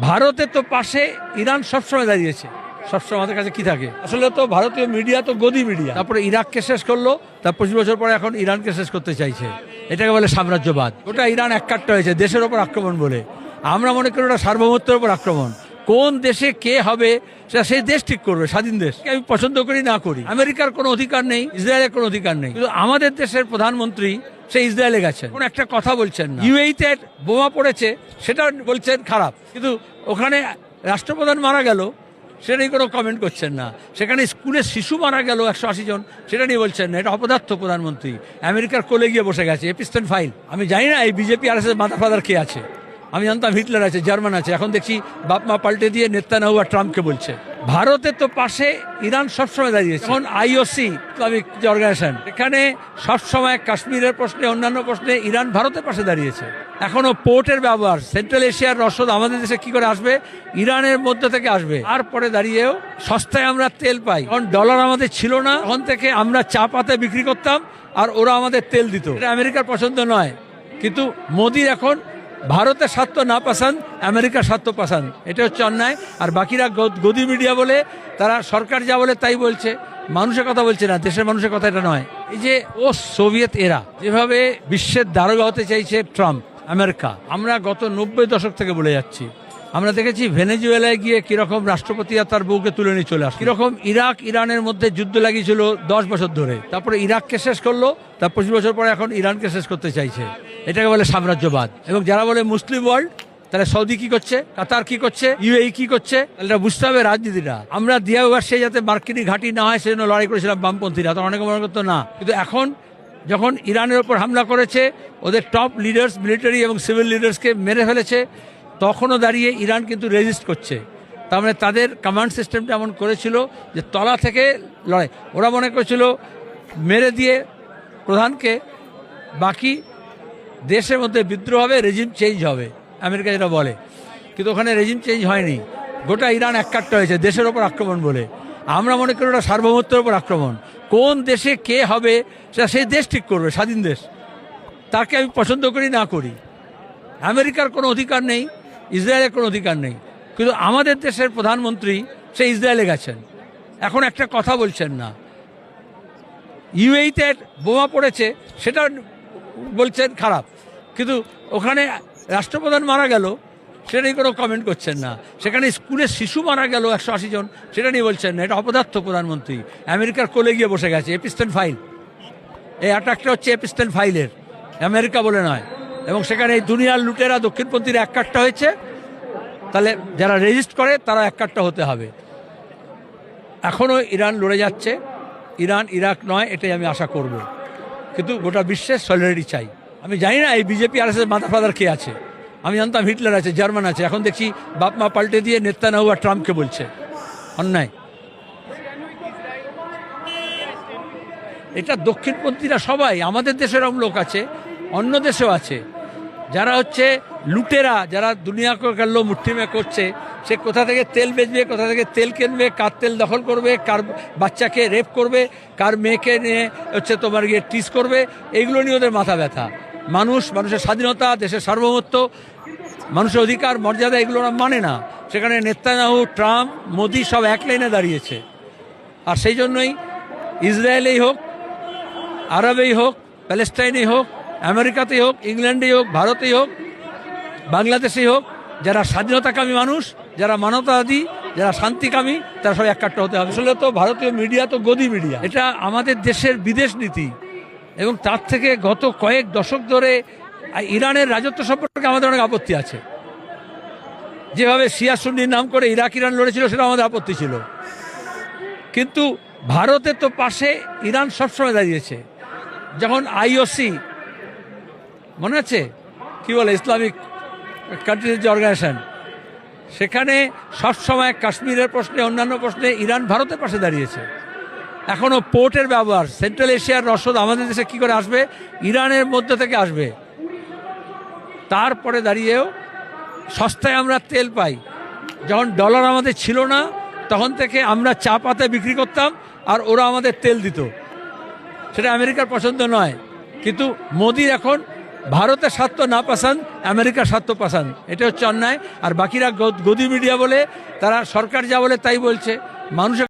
ভারতের তো পাশে ইরান সবসময় দাঁড়িয়েছে। সবসময় আমাদের কাছে কি থাকে, আসলে তো ভারতীয় মিডিয়া তো গদি মিডিয়া। তারপরে ইরাককে শেষ করলো, তার 25 বছর পরে এখন ইরানকে শেষ করতে চাইছে। এটাকে বলে সাম্রাজ্যবাদ। ওটা ইরান এককাট্টা হয়েছে দেশের ওপর আক্রমণ বলে। আমরা মনে করি ওটা সার্বভৌমত্বের উপর আক্রমণ। কোন দেশে কে হবে সেটা সেই দেশ ঠিক করবে, স্বাধীন দেশ। আমি পছন্দ করি না করি, আমেরিকার কোনো অধিকার নেই, ইসরায়েলের কোনো অধিকার নেই, কিন্তু আমাদের দেশের প্রধানমন্ত্রী সে ইসরায়েলে গেছেন, কোন একটা কথা বলছেন না। ইউএইতে বোমা পড়েছে সেটা বলছেন খারাপ, কিন্তু ওখানে রাষ্ট্রপ্রধান মারা গেল সেটা নিয়ে কোনো কমেন্ট করছেন না। সেখানে স্কুলের শিশু মারা গেল 180 জন, সেটা নিয়ে বলছেন না। এটা অপদার্থ প্রধানমন্ত্রী। আমেরিকার কোলে গিয়ে বসে গেছে, এপিস্টেন ফাইল। আমি জানি না এই বিজেপি আর এস মাথা ফাদার কে আছে। আমি জানতাম হিটলার আছে, জার্মান আছে, এখন দেখছি বাপ মা পাল্টে দিয়ে নেতানিয়াহু আর ট্রাম্পকে বলছে। ভারতের তো পাশে ইরান সবসময় দাঁড়িয়েছে। এখন আইওসি ইসলামিক যে অর্গানাইজেশন, এখানে সবসময় কাশ্মীরের প্রশ্নে অন্যান্য প্রশ্নে ইরান ভারতের পাশে দাঁড়িয়েছে। এখনো পোর্টের ব্যবহার, সেন্ট্রাল এশিয়ার রসদ আমাদের দেশে কি করে আসবে, ইরানের মধ্যে থেকে আসবে। তারপরে দাঁড়িয়েও সস্তায় আমরা তেল পাই। কারণ ডলার আমাদের ছিল না, তখন থেকে আমরা চা পাতে বিক্রি করতাম আর ওরা আমাদের তেল দিত। এটা আমেরিকার পছন্দ নয়, কিন্তু মোদির এখন ভারতের স্বার্থ না পাসান, আমেরিকার স্বার্থ পাসান, এটা হচ্ছে অন্যায়। আর বাকিরা গদি মিডিয়া বলে, তারা সরকার যা বলে তাই বলছে, মানুষের কথা বলছে না, দেশের মানুষের কথা এটা নয়। এই যে ও সোভিয়েত এরা যেভাবে বিশ্বের দারোগা হতে চাইছে ট্রাম্প, আমেরিকা, আমরা গত 90 দশক থেকে বলে যাচ্ছি। আমরা দেখেছি ভেনেজুয়েলায় গিয়ে কিরকম রাষ্ট্রপতি আর তার বউকে তুলে নিয়ে চলে আসে, কিরকম ইরাক ইরানের মধ্যে যুদ্ধ লাগিয়েছিল 10 বছর ধরে। তারপরে ইরাককে শেষ করলো, তার 25 বছর পরে এখন ইরানকে শেষ করতে চাইছে। এটাকে বলে সাম্রাজ্যবাদ। এবং যারা বলে মুসলিম ওয়ার্ল্ড, তাহলে সৌদি কি করছে, কাতার কি করছে, ইউএই কি করছে, তাহলে বুঝতে হবে রাজনীতিটা। আমরা দিয়াবাসে যাতে মার্কিনী ঘাঁটি না হয় সেজন্য লড়াই করেছিলাম বামপন্থীরা, তখন অনেকে মনে করতো না। কিন্তু এখন যখন ইরানের ওপর হামলা করেছে, ওদের টপ লিডার্স, মিলিটারি এবং সিভিল লিডার্সকে মেরে ফেলেছে, তখনও দাঁড়িয়ে ইরান কিন্তু রেজিস্ট করছে। তার মানে তাদের কমান্ড সিস্টেমটা এমন করেছিল যে তলা থেকে লড়াই। ওরা মনে করেছিল মেরে দিয়ে প্রধানকে বাকি দেশের মধ্যে বিদ্রোহ হবে, রেজিম চেঞ্জ হবে, আমেরিকা যেটা বলে। কিন্তু ওখানে রেজিম চেঞ্জ হয়নি, গোটা ইরান এককাট্টা হয়েছে দেশের ওপর আক্রমণ বলে। আমরা মনে করি ওটা সার্বভৌমত্বের উপর আক্রমণ। কোন দেশে কে হবে সেটা সেই দেশ ঠিক করবে, স্বাধীন দেশ। তাকে আমি পছন্দ করি না করি, আমেরিকার কোনো অধিকার নেই, ইসরায়েলের কোনো অধিকার নেই, কিন্তু আমাদের দেশের প্রধানমন্ত্রী সে ইসরায়েলে গেছেন, এখন একটা কথা বলছেন না। ইউএইতে বোমা পড়েছে সেটা বলছেন খারাপ, কিন্তু ওখানে রাষ্ট্রপ্রধান মারা গেল সেটা নিয়ে কোনো কমেন্ট করছেন না। সেখানে স্কুলের শিশু মারা গেল 180 জন, সেটা নিয়ে বলছেন না। এটা অপদার্থ প্রধানমন্ত্রী। আমেরিকার কোলে গিয়ে বসে গেছে, এপিস্টেন ফাইল। এই অ্যাটাকটা হচ্ছে এপিস্টেন ফাইলের, আমেরিকা বলে নয়। এবং সেখানে এই দুনিয়ার লুটেরা দক্ষিণপন্থীরা এককাট্টা হয়েছে, তাহলে যারা রেজিস্ট করে তারা এককাট্টা হতে হবে। এখনও ইরান লড়ে যাচ্ছে, ইরান ইরাক নয়, এটাই আমি আশা করব। কিন্তু গোটা বিশ্বের সলিডারিটি চাই। আমি জানি না এই বিজেপি আর এস মাথা ফাদার কে আছে। আমি জানতাম হিটলার আছে, জার্মান আছে, এখন দেখছি বাপ মা পাল্টে দিয়ে নেতানিয়াহু আর ট্রাম্পকে বলছে অন্যায়। এটা দক্ষিণপন্থীরা সবাই, আমাদের দেশেরও লোক আছে, অন্য দেশেও আছে, যারা হচ্ছে লুটেরা, যারা দুনিয়াকে কাল্লো মুঠি মে করছে। সে কোথা থেকে তেল বেচবে, কোথা থেকে তেল কিনবে, কার তেল দখল করবে, কার বাচ্চাকে রেপ করবে, কার মেয়েকে নিয়ে হচ্ছে তোমার গিয়ে টিস করবে, এইগুলো নিয়ে ওদের মাথা ব্যথা। মানুষের স্বাধীনতা, দেশের সার্বভৌমত্ব, মানুষের অধিকার, মর্যাদা, এগুলো ওরা মানে না। সেখানে নেতানিয়াহু, ট্রাম্প, মোদি সব এক লাইনে দাঁড়িয়েছে। আর সেই জন্যই ইসরায়েলেই হোক, আরবেই হোক, প্যালেস্টাইনেই হোক, আমেরিকাতেই হোক, ইংল্যান্ডেই হোক, ভারতেই হোক, বাংলাদেশেই হোক, যারা স্বাধীনতাকামী মানুষ, যারা মানবতাবাদী, যারা শান্তিকামী, তারা সব এককাট্টা হতে হবে। আসলে তো ভারতীয় মিডিয়া তো গদি মিডিয়া। এটা আমাদের দেশের বিদেশ নীতি। এবং তার থেকে গত কয়েক দশক ধরে ইরানের রাজত্ব সম্পর্কে আমাদের অনেক আপত্তি আছে। যেভাবে শিয়া সুন্নির নাম করে ইরাক ইরান লড়েছিল, সেটা আমাদের আপত্তি ছিল। কিন্তু ভারতের তো পাশে ইরান সবসময় দাঁড়িয়েছে। যখন আইওসি, মনে আছে কি বলে, ইসলামিক কান্ট্রিজ যে অর্গানাইজেশন, সেখানে সবসময় কাশ্মীরের প্রশ্নে অন্যান্য প্রশ্নে ইরান ভারতের পাশে দাঁড়িয়েছে। এখনও পোর্টের ব্যবহার, সেন্ট্রাল এশিয়ার রসদ আমাদের দেশে কি করে আসবে, ইরানের মধ্যে থেকে আসবে। তারপরে দাঁড়িয়েও সস্তায় আমরা তেল পাই। যখন ডলার আমাদের ছিল না, তখন থেকে আমরা চা পাতে বিক্রি করতাম আর ওরা আমাদের তেল দিত। সেটা আমেরিকার পছন্দ নয়, কিন্তু মোদির এখন ভারতের স্বার্থ না পাসান, আমেরিকার স্বার্থ পাসান, এটা হচ্ছে অন্যায়। আর বাকিরা গদি মিডিয়া বলে, তারা সরকার যা বলে তাই বলছে। মানুষের